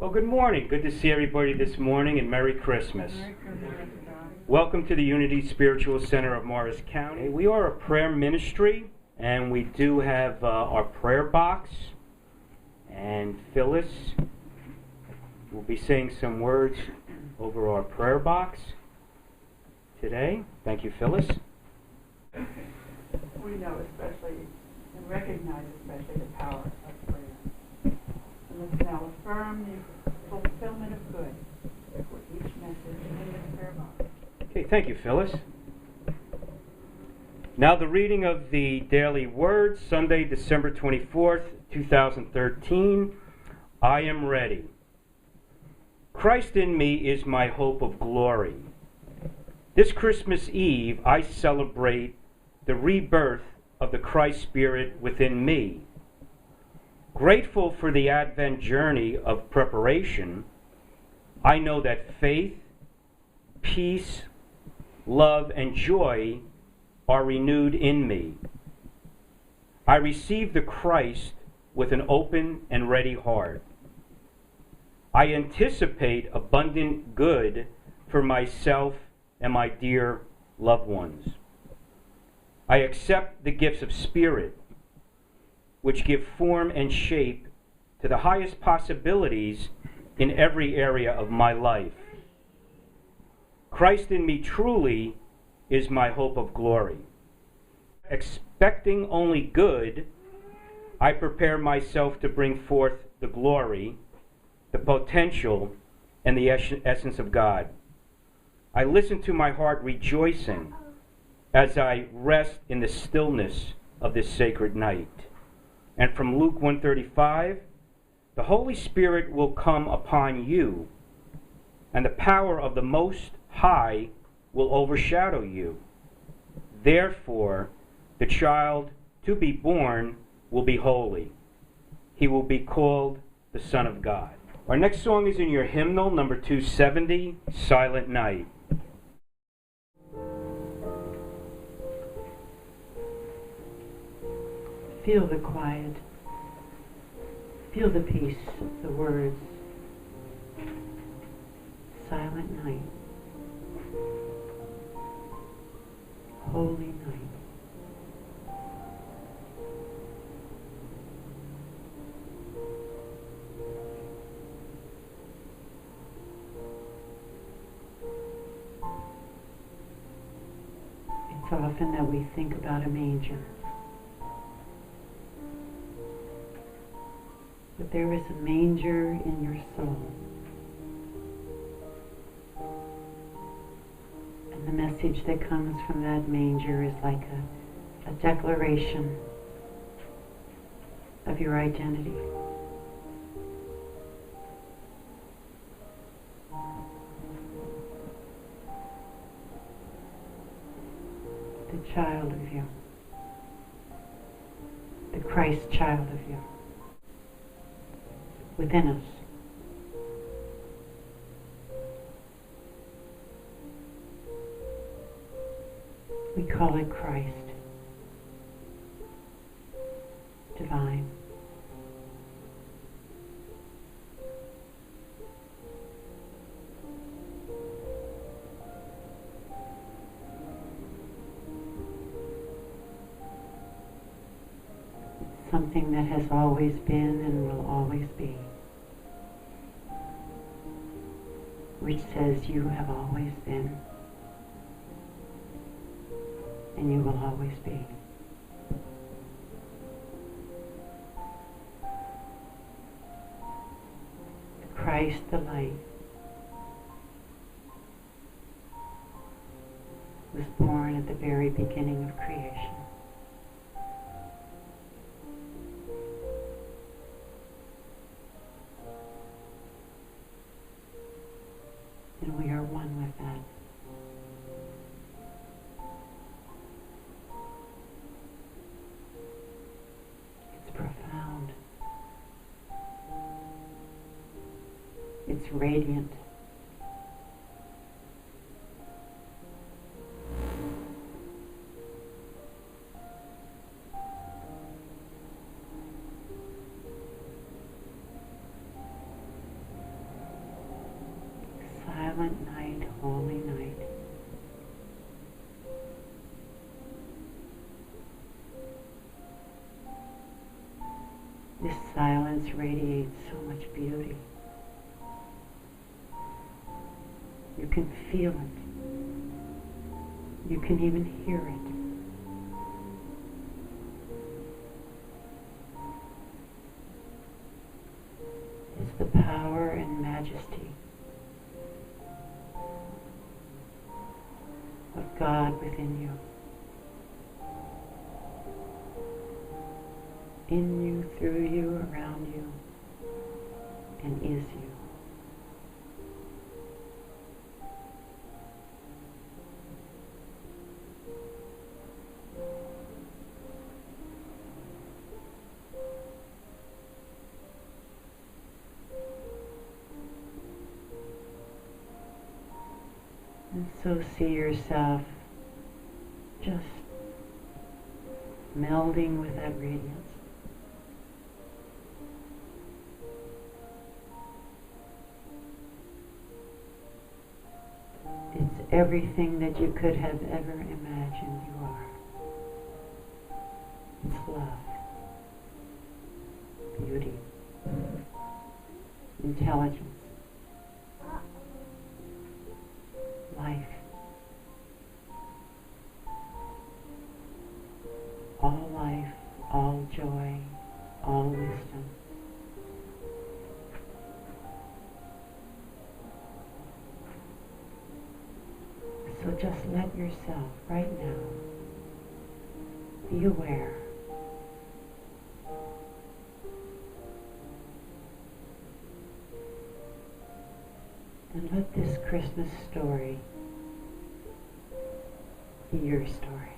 Well, good morning. Good to see everybody this morning, and Merry Christmas. Merry Christmas. Welcome to the Unity Spiritual Center of Morris County. We are a prayer ministry, and we do have our prayer box. And Phyllis will be saying some words over our prayer box today. Thank you, Phyllis. We know especially and recognize especially the power of prayer. And let's now affirm the fulfillment of good for each message in this prayer box. Okay, thank you, Phyllis. Now the reading of the daily word, Sunday, December 24th, 2013. I am ready. Christ in me is my hope of glory. This Christmas Eve, I celebrate the rebirth of the Christ Spirit within me. Grateful for the Advent journey of preparation, I know that faith, peace, love, and joy are renewed in me. I receive the Christ with an open and ready heart. I anticipate abundant good for myself and my dear loved ones. I accept the gifts of Spirit, which give form and shape to the highest possibilities in every area of my life. Christ in me truly is my hope of glory. Expecting only good, I prepare myself to bring forth the glory, the potential, and the essence of God. I listen to my heart rejoicing as I rest in the stillness of this sacred night. And from Luke 1:35, the Holy Spirit will come upon you, and the power of the Most High will overshadow you. Therefore, the child to be born will be holy. He will be called the Son of God. Our next song is in your hymnal, number 270, Silent Night. Feel the quiet. Feel the peace of the words. Silent night. Holy night. It's often that we think about a manger. But there is a manger in your soul. And the message that comes from that manger is like a declaration of your identity. The child of you. The Christ child of you. Within us. We call it Christ, divine. Something that has always been and will always be, which says you have always been and you will always be. Christ the light was born at the very beginning of creation. And we are one with that. It's profound. It's radiant. silent night, holy night. This silence radiates so much beauty. You can feel it. You can even hear it. It's the power and majesty of God within you. In you, through you, around you, and is you. And so see yourself just melding with that radiance. It's everything that you could have ever imagined you are. It's love, beauty, intelligence, life, all joy, all wisdom. So just let yourself right now be aware and let this Christmas story be your story.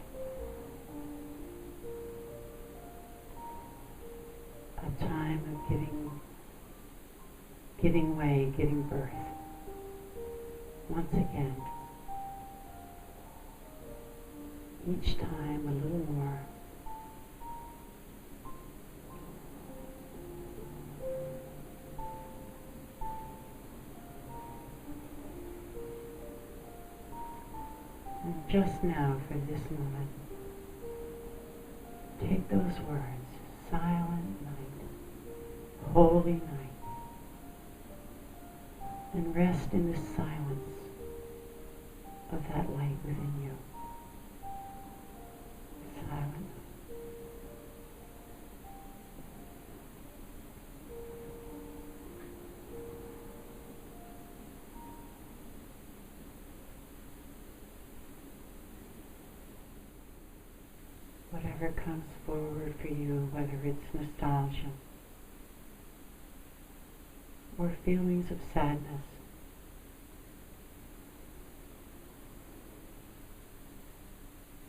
A time of giving way, giving birth. Once again, each time a little more. And just now, for this moment, take those words, silent night, holy night, and rest in the silence of that light within you. Silent. Whatever comes forward for you, whether it's nostalgia or feelings of sadness,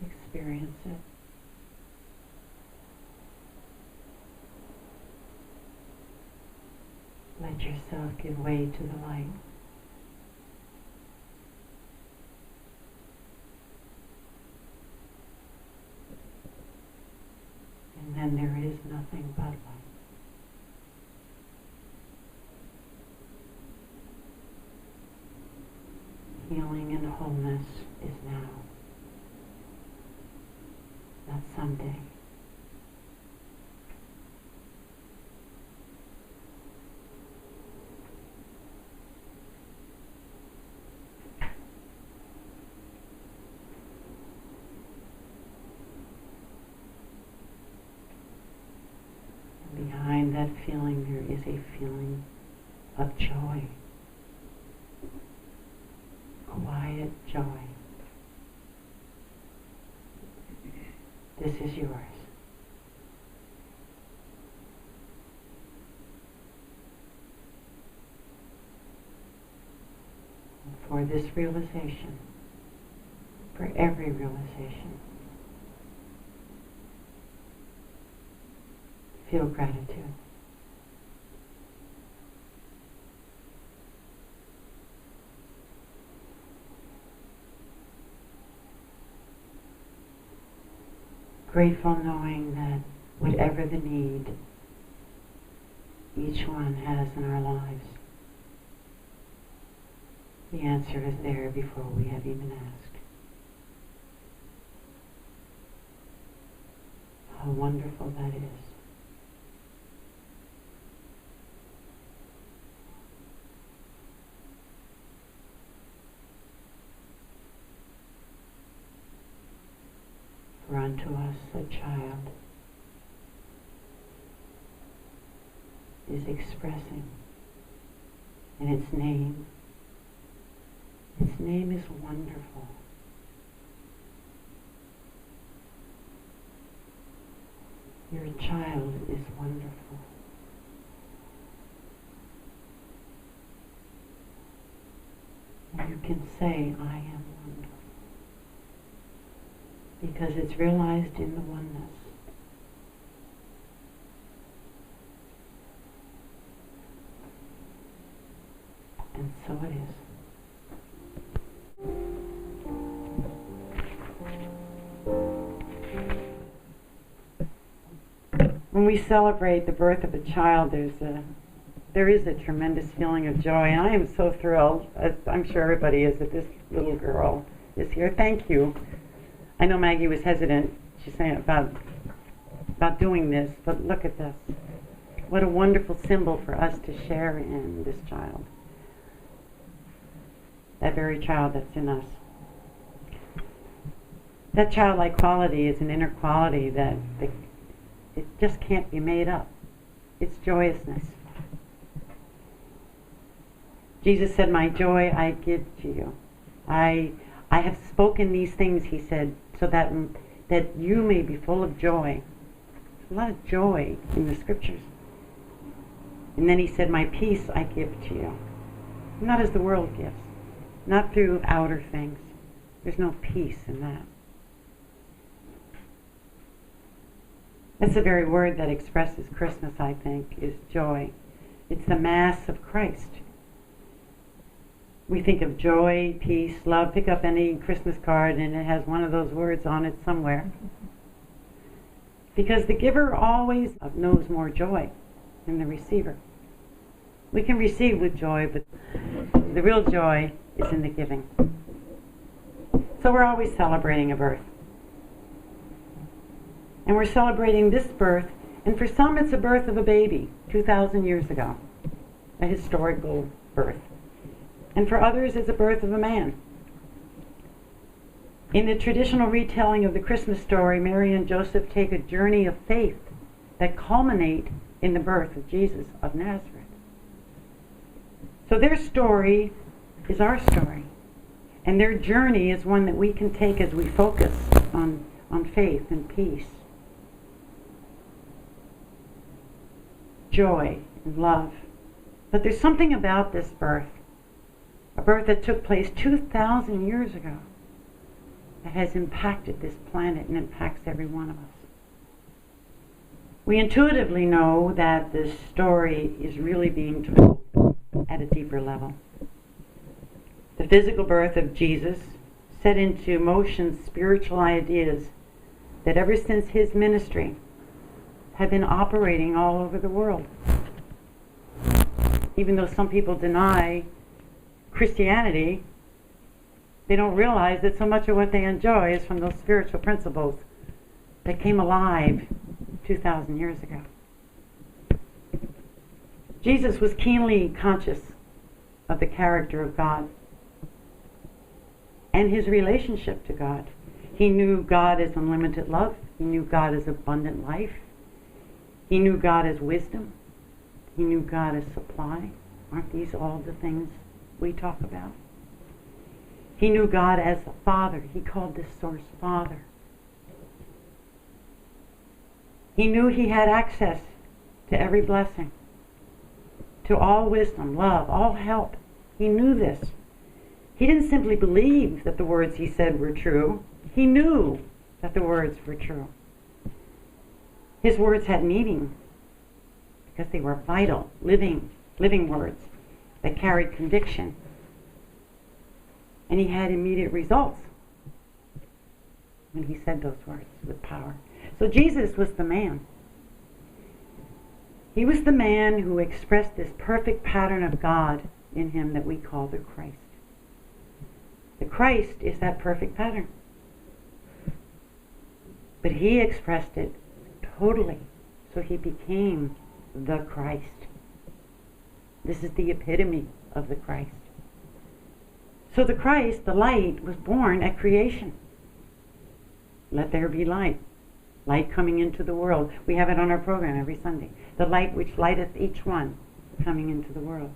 experience it. Let yourself give way to the light. And then there is nothing but light. Healing and wholeness is now, not someday. Behind that feeling, there is a feeling of joy, quiet joy. This is yours. And for this realization, for every realization, feel gratitude. Grateful knowing that whatever the need each one has in our lives, The answer is there before we have even asked. How wonderful that is. For unto us a child is expressing in its name. Its name is wonderful. Your child is wonderful. And you can say, I am wonderful. Because it's realized in the oneness. And so it is. When we celebrate the birth of a child, there is a tremendous feeling of joy, and I am so thrilled, as I'm sure everybody is, that this little girl is here. Thank you. I know Maggie was hesitant. She's saying about doing this, but look at this. What a wonderful symbol for us to share in this child. That very child that's in us. That childlike quality is an inner quality that it just can't be made up. It's joyousness. Jesus said, my joy I give to you. I have spoken these things, he said, so that you may be full of joy. There's a lot of joy in the scriptures. And then he said, my peace I give to you. Not as the world gives. Not through outer things. There's no peace in that. That's the very word that expresses Christmas, I think, is joy. It's the Mass of Christ. We think of joy, peace, love. Pick up any Christmas card and it has one of those words on it somewhere. Because the giver always knows more joy than the receiver. We can receive with joy, but the real joy is in the giving. So we're always celebrating a birth. And we're celebrating this birth, and for some it's a birth of a baby 2,000 years ago, a historical birth. And for others it's a birth of a man. In the traditional retelling of the Christmas story, Mary and Joseph take a journey of faith that culminate in the birth of Jesus of Nazareth. So their story is our story. And their journey is one that we can take as we focus on faith and peace. Joy and love. But there's something about this birth, a birth that took place 2,000 years ago, that has impacted this planet and impacts every one of us. We intuitively know that this story is really being told at a deeper level. The physical birth of Jesus set into motion spiritual ideas that ever since his ministry have been operating all over the world. Even though some people deny Christianity, they don't realize that so much of what they enjoy is from those spiritual principles that came alive 2,000 years ago. Jesus was keenly conscious of the character of God and his relationship to God. He knew God as unlimited love. He knew God as abundant life. He knew God as wisdom. He knew God as supply. Aren't these all the things we talk about? He knew God as a Father. He called this source Father. He knew he had access to every blessing, to all wisdom, love, all help. He knew this. He didn't simply believe that the words he said were true. He knew that the words were true. His words had meaning because they were vital, living words that carried conviction. And he had immediate results when he said those words with power. So Jesus was the man. He was the man who expressed this perfect pattern of God in him that we call the Christ. The Christ is that perfect pattern. But he expressed it totally, so he became the Christ. This is the epitome of the Christ. So the Christ, the light, was born at creation. Let there be light. Light coming into the world. We have it on our program every Sunday. The light which lighteth each one coming into the world.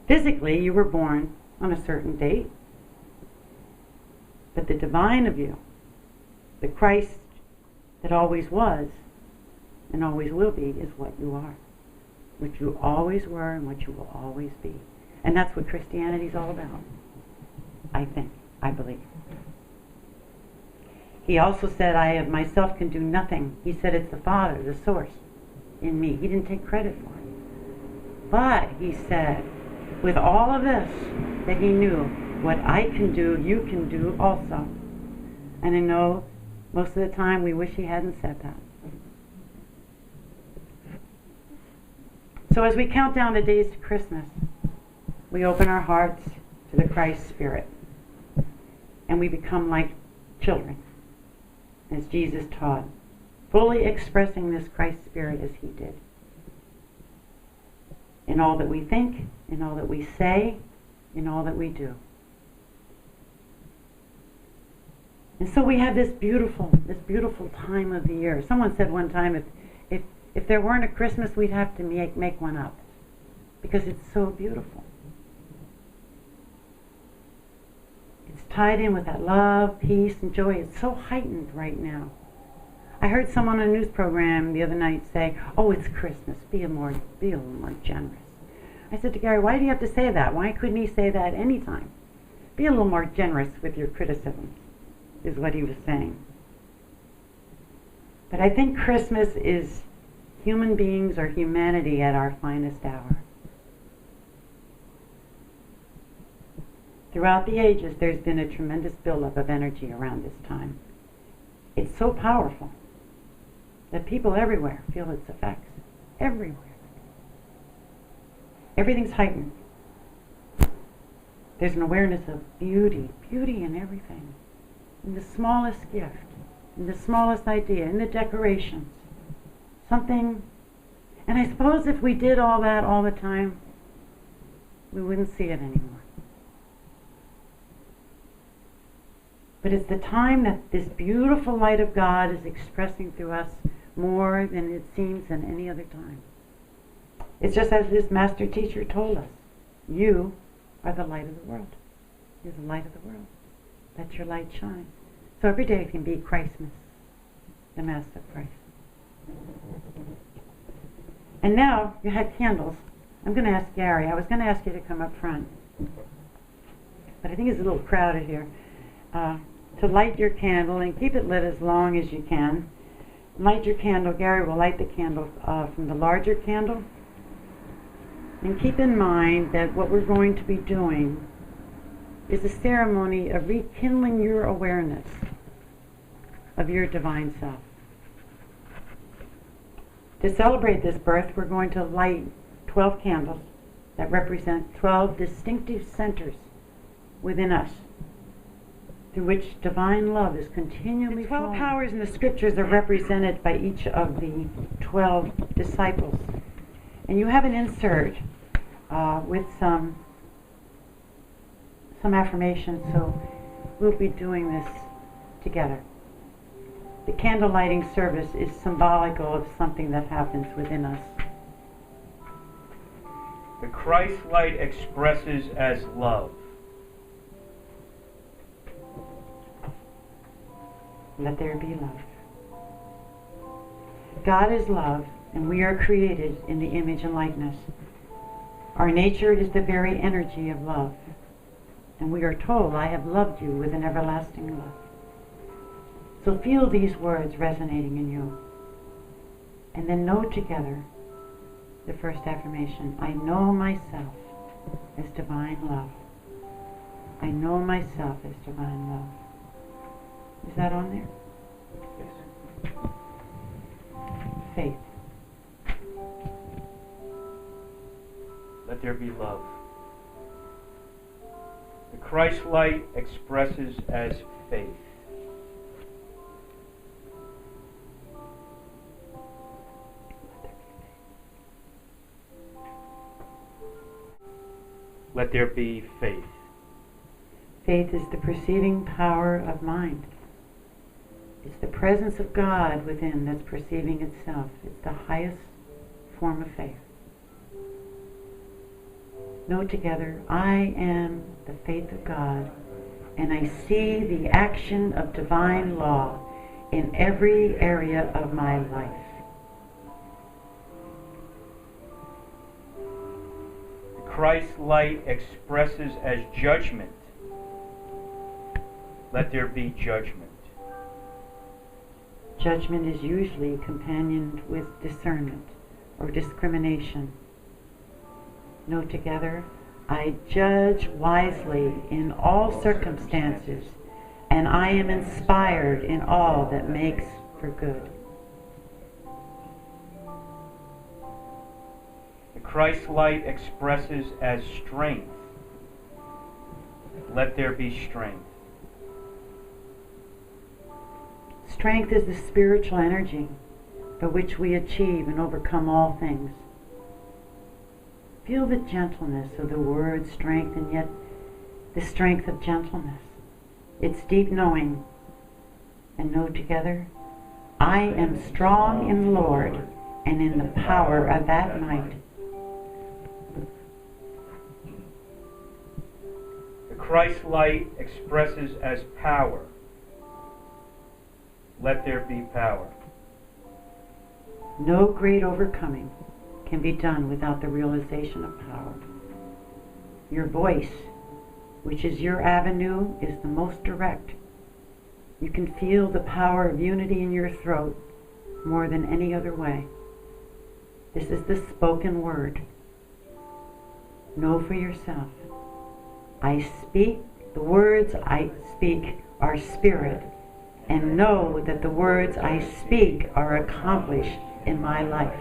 Physically, you were born on a certain date. But the divine of you, the Christ that always was and always will be, is what you are. What you always were and what you will always be. And that's what Christianity is all about. I think. I believe. He also said, I of myself can do nothing. He said it's the Father, the source, in me. He didn't take credit for it. But he said, with all of this, that he knew, what I can do, you can do also. And I know most of the time we wish he hadn't said that. So as we count down the days to Christmas, we open our hearts to the Christ Spirit. And we become like children, as Jesus taught, fully expressing this Christ Spirit as he did. In all that we think, in all that we say, in all that we do. And so we have this beautiful time of the year. Someone said one time, if there weren't a Christmas, we'd have to make one up, because it's so beautiful. It's tied in with that love, peace, and joy. It's so heightened right now. I heard someone on a news program the other night say, oh, it's Christmas, be a little more generous. I said to Gary, why do you have to say that? Why couldn't he say that anytime? Be a little more generous with your criticisms, is what he was saying. But I think Christmas is human beings or humanity at our finest hour. Throughout the ages, there's been a tremendous buildup of energy around this time. It's so powerful that people everywhere feel its effects. Everywhere. Everything's heightened. There's an awareness of beauty in everything. In the smallest gift, in the smallest idea, in the decorations. Something, and I suppose if we did all that all the time, we wouldn't see it anymore. But it's the time that this beautiful light of God is expressing through us more than it seems in any other time. It's just as this master teacher told us, you are the light of the world. You're the light of the world. Let your light shine. So every day can be Christmas, the Mass of Christ. And now you had candles. I'm going to ask Gary. I was going to ask you to come up front, but I think it's a little crowded here. To light your candle and keep it lit as long as you can. Light your candle. Gary will light the candle from the larger candle. And keep in mind that what we're going to be doing is a ceremony of rekindling your awareness of your divine self. To celebrate this birth, we're going to light 12 candles that represent 12 distinctive centers within us, through which divine love is continually flowing. The 12 powers in the scriptures are represented by each of the 12 disciples. And you have an insert with some affirmations, so we'll be doing this together. The candle lighting service is symbolical of something that happens within us. The Christ light expresses as love. Let there be love. God is love, and we are created in the image and likeness. Our nature is the very energy of love. And we are told, I have loved you with an everlasting love. So feel these words resonating in you. And then know together the first affirmation. I know myself as divine love. I know myself as divine love. Is that on there? Yes. Faith. Let there be love. Christ light expresses as faith. Let there be faith. Faith is the perceiving power of mind. It's the presence of God within that's perceiving itself. It's the highest form of faith. Note together, I am the faith of God, and I see the action of divine law in every area of my life. Christ's light expresses as judgment. Let there be judgment. Judgment is usually companioned with discernment or discrimination. Note together, I judge wisely in all circumstances, and I am inspired in all that makes for good. The Christ light expresses as strength. Let there be strength. Strength is the spiritual energy by which we achieve and overcome all things. Feel the gentleness of the word strength, and yet the strength of gentleness. It's deep knowing. And know together, I am strong in the Lord and in the power of that might. The Christ light expresses as power. Let there be power. No great overcoming can be done without the realization of power. Your voice, which is your avenue, is the most direct. You can feel the power of unity in your throat more than any other way. This is the spoken word. Know for yourself. I speak, the words I speak are spirit, and know that the words I speak are accomplished in my life.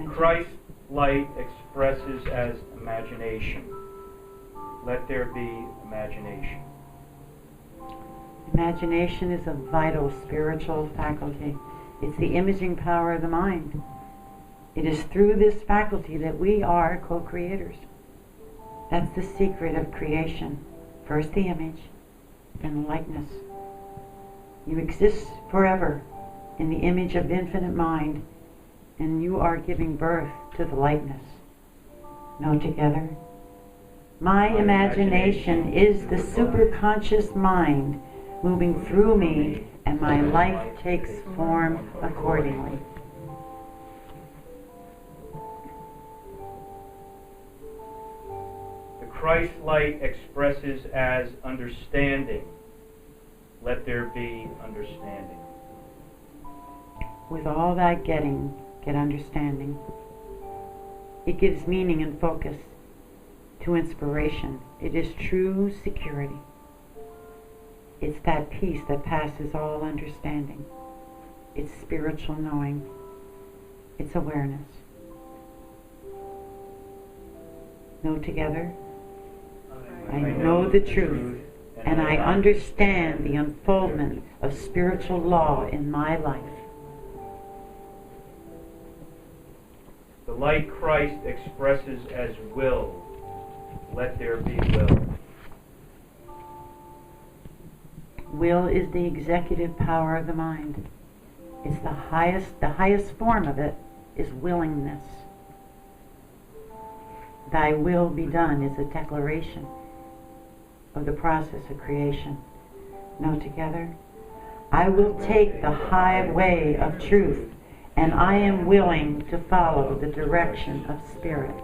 Christ's light expresses as imagination. Let there be imagination. Imagination is a vital spiritual faculty. It's the imaging power of the mind. It is through this faculty that we are co-creators. That's the secret of creation. First the image, then the likeness. You exist forever in the image of infinite mind, and you are giving birth to the likeness. Know together, my imagination is the superconscious mind moving through me, and my life takes form accordingly. The Christ light expresses as understanding. Let there be understanding. With all that getting, get understanding. It gives meaning and focus to inspiration. It is true security. It's that peace that passes all understanding. It's spiritual knowing. It's awareness. Know together, I know the truth, and I understand the unfoldment of spiritual law in my life. The light Christ expresses as will. Let there be will. Will is the executive power of the mind. It's the highest form of it is willingness. Thy will be done is a declaration of the process of creation. Know together, I will take the high way of truth, and I am willing to follow the direction of spirit.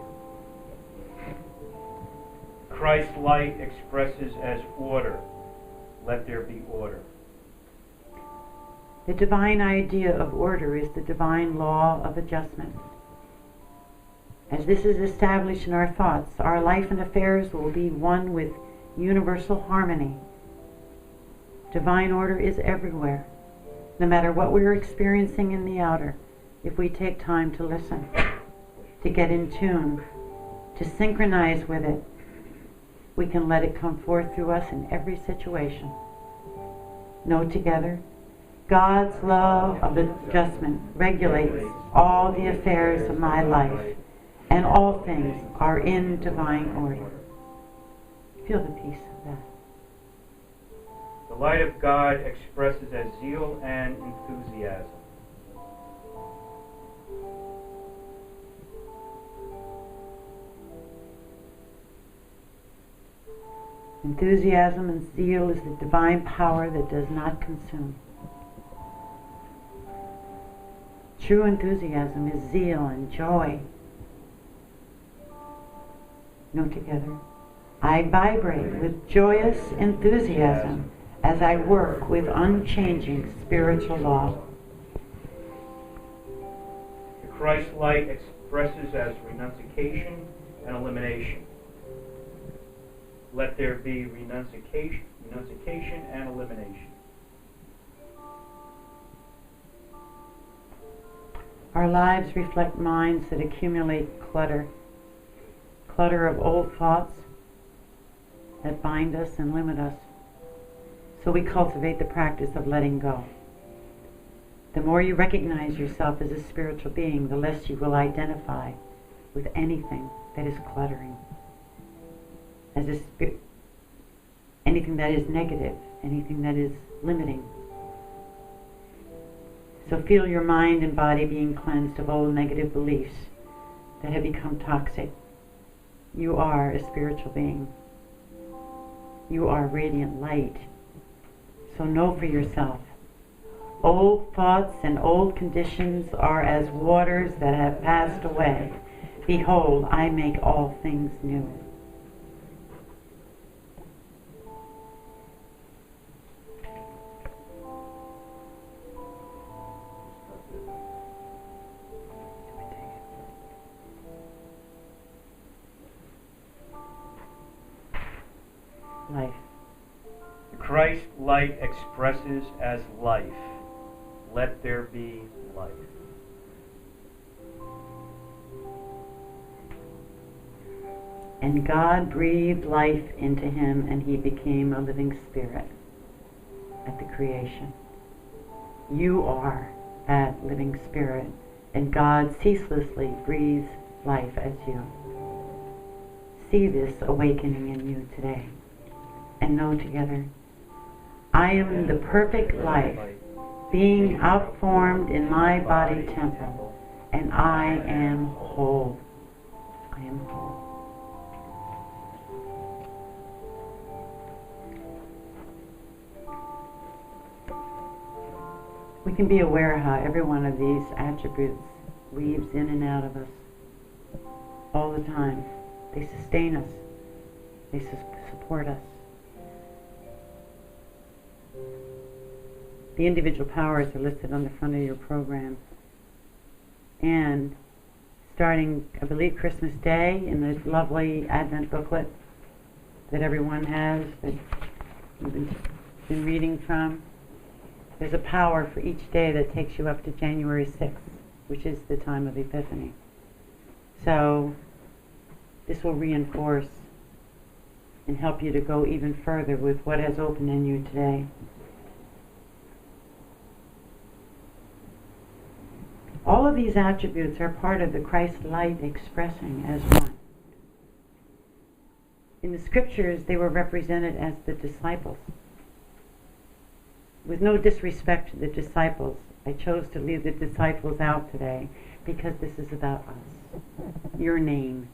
Christ's light expresses as order. Let there be order. The divine idea of order is the divine law of adjustment. As this is established in our thoughts, our life and affairs will be one with universal harmony. Divine order is everywhere. no matter what we're experiencing in the outer, if we take time to listen, to get in tune, to synchronize with it, we can let it come forth through us in every situation. Know together, God's law of adjustment regulates all the affairs of my life, and all things are in divine order. Feel the peace of that. The light of God expresses as zeal and enthusiasm. Enthusiasm and zeal is the divine power that does not consume. True enthusiasm is zeal and joy. Know together, I vibrate with joyous enthusiasm as I work with unchanging spiritual law. The Christ light expresses as renunciation and elimination. Let there be renunciation and elimination. Our lives reflect minds that accumulate clutter of old thoughts that bind us and limit us. So we cultivate the practice of letting go. The more you recognize yourself as a spiritual being, the less you will identify with anything that is cluttering. Anything that is negative, anything that is limiting. So feel your mind and body being cleansed of old negative beliefs that have become toxic. You are a spiritual being. You are radiant light. So know for yourself, old thoughts and old conditions are as waters that have passed away. Behold, I make all things new. Life. The Christ light expresses as life. Let there be life. And God breathed life into him, and he became a living spirit at the creation. You are that living spirit, and God ceaselessly breathes life as you. See this awakening in you today. And know together, I am the perfect life, being outformed in my body temple, and I am whole. I am whole. We can be aware how every one of these attributes weaves in and out of us all the time. They sustain us. They support us. The individual powers are listed on the front of your program. And starting, I believe, Christmas Day in this lovely Advent booklet that everyone has, that you've been reading from, there's a power for each day that takes you up to January 6th, which is the time of Epiphany. So this will reinforce and help you to go even further with what has opened in you today. All of these attributes are part of the Christ light expressing as one. In the scriptures, they were represented as the disciples. With no disrespect to the disciples, I chose to leave the disciples out today because this is about us. Your name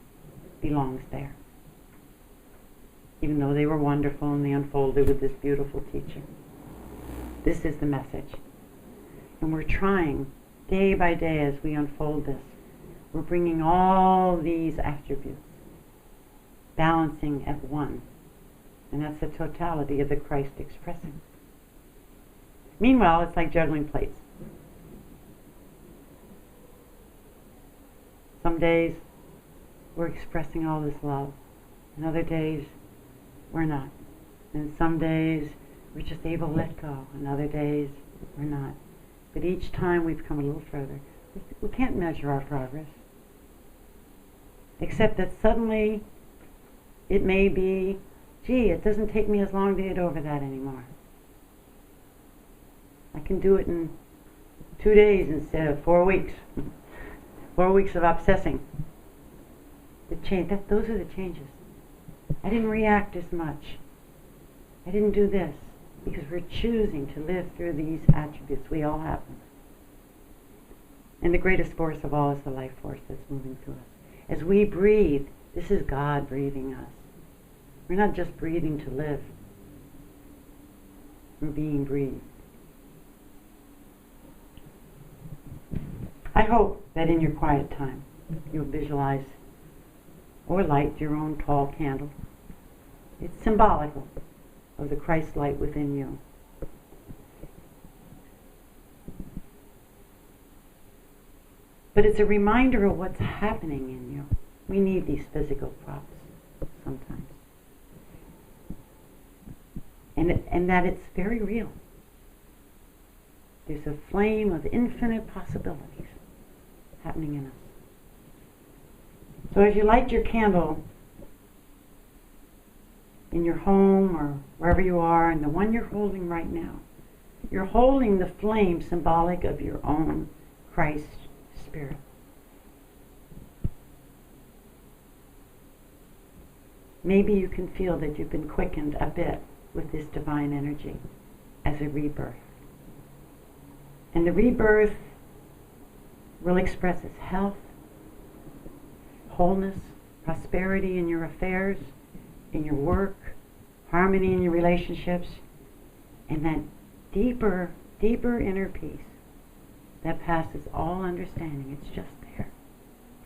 belongs there. Even though they were wonderful and they unfolded with this beautiful teaching. This is the message. And we're trying, day by day as we unfold this, we're bringing all these attributes, balancing as one. And that's the totality of the Christ expressing. Meanwhile, it's like juggling plates. Some days we're expressing all this love, and other days we're not. And some days we're just able to let go, and other days we're not. But each time we've come a little further. We can't measure our progress. Except that suddenly it may be, gee, it doesn't take me as long to get over that anymore. I can do it in 2 days instead of 4 weeks. 4 weeks of obsessing. Those are the changes. I didn't react as much. I didn't do this. Because we're choosing to live through these attributes. We all have them. And the greatest force of all is the life force that's moving through us. As we breathe, this is God breathing us. We're not just breathing to live. We're being breathed. I hope that in your quiet time, you'll visualize or light your own tall candle. It's symbolical of the Christ light within you. But it's a reminder of what's happening in you. We need these physical props sometimes. And that it's very real. There's a flame of infinite possibilities happening in us. So as you light your candle in your home or wherever you are, and the one you're holding right now, you're holding the flame symbolic of your own Christ Spirit. Maybe you can feel that you've been quickened a bit with this divine energy as a rebirth. And the rebirth will express as health, wholeness, prosperity in your affairs, in your work, harmony in your relationships, and that deeper inner peace that passes all understanding. It's just there.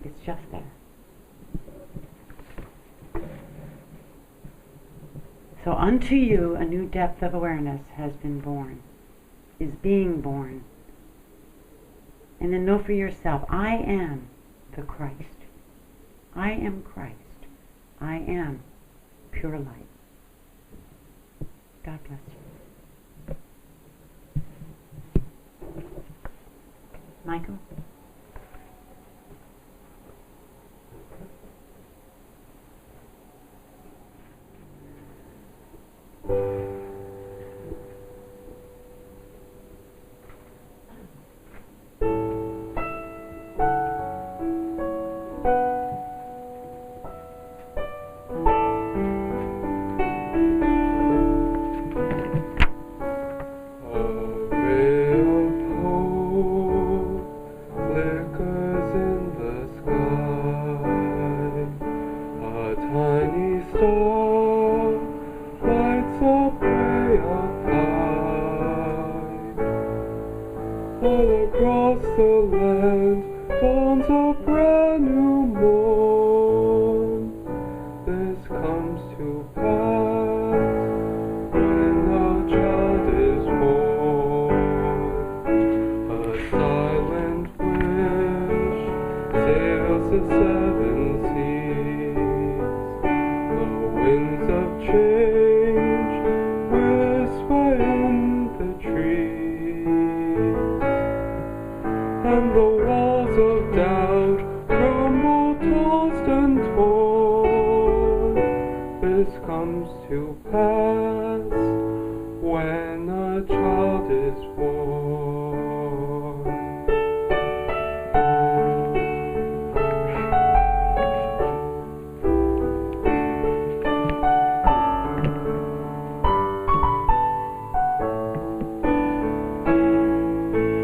It's just there. So unto you a new depth of awareness has been born, is being born. And then know for yourself, I am the Christ. I am Christ. I am pure light. God bless you. Michael? All across the land dawns a brand new morn. This comes to pass when a child is born. A silent wish sails the seven seas. The winds of change whisper in the trees. And the walls of doubt crumble, tossed and torn. This comes to pass when a child is born.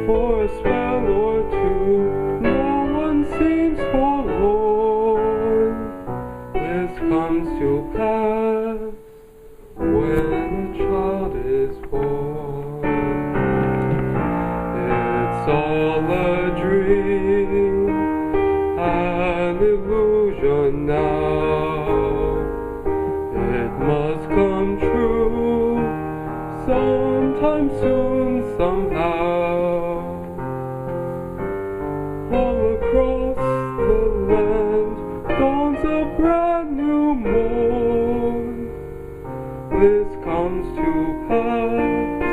For a spell or two, no one seems forlorn. This comes to pass when a child is born. It's all a dream, an illusion now. It must come true sometime soon, somehow. All across the land dawns a brand new morn. This comes to pass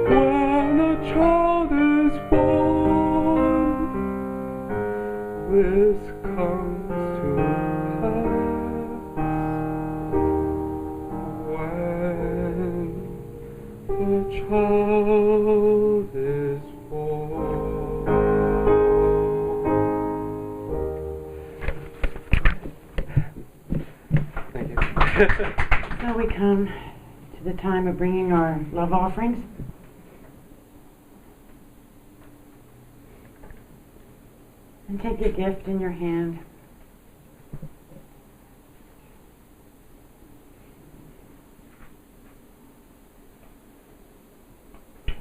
when a child is how this falls. Thank you. So we come to the time of bringing our love offerings. And take a gift in your hand.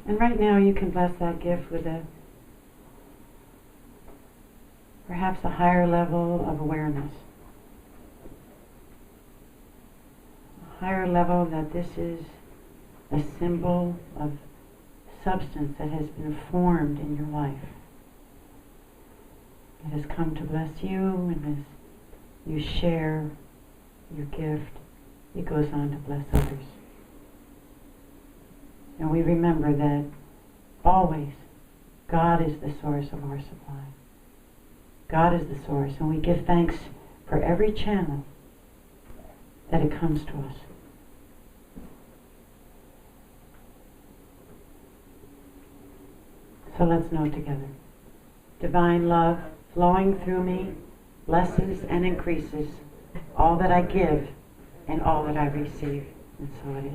And right now you can bless that gift with perhaps a higher level of awareness. A higher level that this is a symbol of substance that has been formed in your life. It has come to bless you, and as you share your gift, it goes on to bless others. And we remember that always God is the source of our supply. God is the source, and we give thanks for every channel that it comes to us. So let's know together. Divine love flowing through me blesses and increases all that I give and all that I receive. And so it is.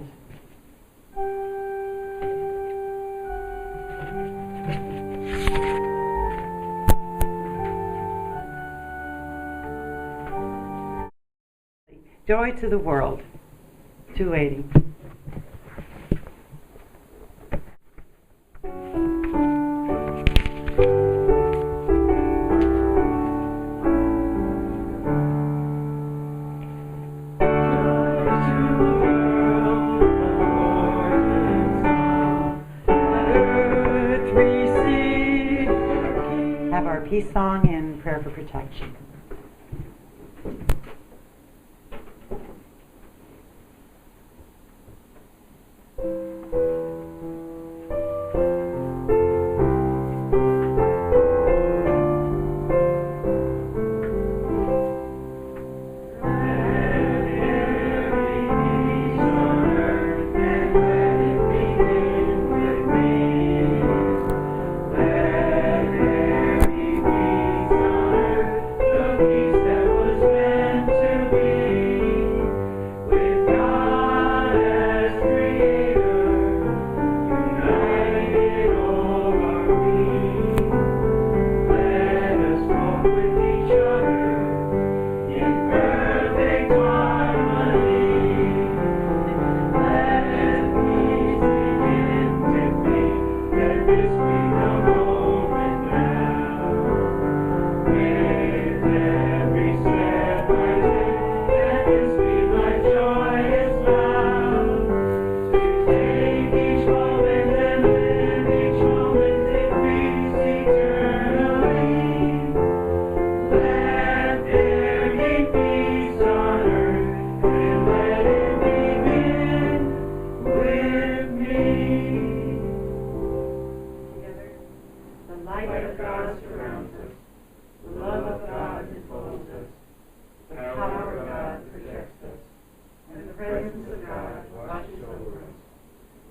Joy to the world, 280. Have our peace song and prayer for protection.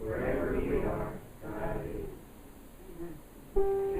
Wherever we are, God is. Amen.